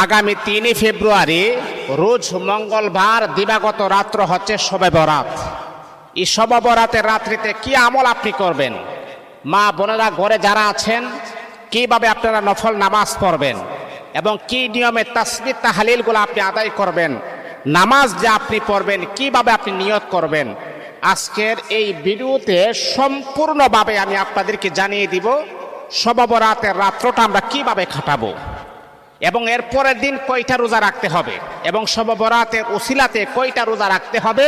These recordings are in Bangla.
আগামী ৩ ফেব্রুয়ারি রোজ মঙ্গলবার দিবাগত রাত্র হচ্ছে শবে বরাত। এই শবে বরাতের রাত্রিতে কি আমল আপনি করবেন, মা বোনেরা ঘরে যারা আছেন কিভাবে আপনারা নফল নামাজ পড়বেন এবং কি নিয়মে তাসবিহ তাহলিলগুলো আপনি আদায় করবেন, নামাজ যে আপনি পড়বেন কিভাবে আপনি নিয়ত করবেন, আজকের এই ভিডিওতে সম্পূর্ণভাবে আমি আপনাদেরকে জানিয়ে দিব শবে বরাতের রাত্রটা আমরা কিভাবে কাটাবো এবং এর পরের দিন কয়টা রোজা রাখতে হবে এবং শবে বরাতের উসিলাতে কয়টা রোজা রাখতে হবে।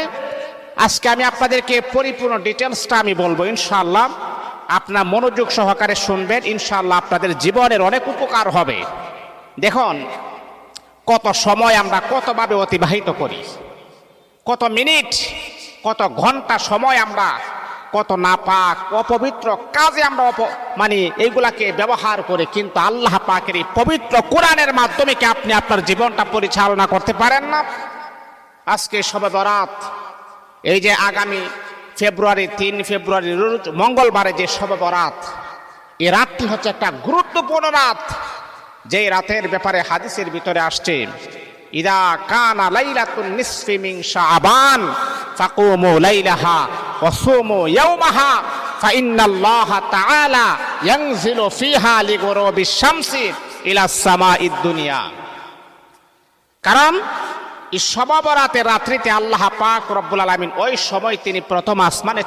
আজকে আমি আপনাদেরকে পরিপূর্ণ ডিটেলসটা আমি বলবো ইনশাআল্লাহ। আপনারা মনোযোগ সহকারে শুনবেন, ইনশাআল্লাহ আপনাদের জীবনের অনেক উপকার হবে। দেখুন, কত সময় আমরা কতভাবে অতিবাহিত করি, কত মিনিট কত ঘন্টা সময় আমরা কত নাপাক অপবিত্র কাজে আমরা এইগুলাকে ব্যবহার করে, কিন্তু আল্লাহ পাকের এই পবিত্র কোরআনের মাধ্যমে কি আপনি আপনার জীবনটা পরিচালনা করতে পারেন না? আজকে শবে বরাত, এই যে আগামী ৩ ফেব্রুয়ারি রোজ মঙ্গলবারে যে শবে বরাত, এই রাতটি হচ্ছে একটা গুরুত্বপূর্ণ রাত। যে রাতের ব্যাপারে হাদিসের ভিতরে আসছে, ইদা কানা লাইলাতুন নিসফি মিন শাবান ফাকুমু লাইলাহা ওয়া সুমু ইয়াওমাহা ফাইন্নাল্লাহা তাআলা ইয়ানজিলু ফিহা লিগুরুবিশ শামসি ইলা সামাঈদ দুনিয়া। কারণ এই শবে বরাতের রাত্রিতে আল্লাহ পাক রব্বুল আলামিন ওই সময় তিনি প্রথম আসমানে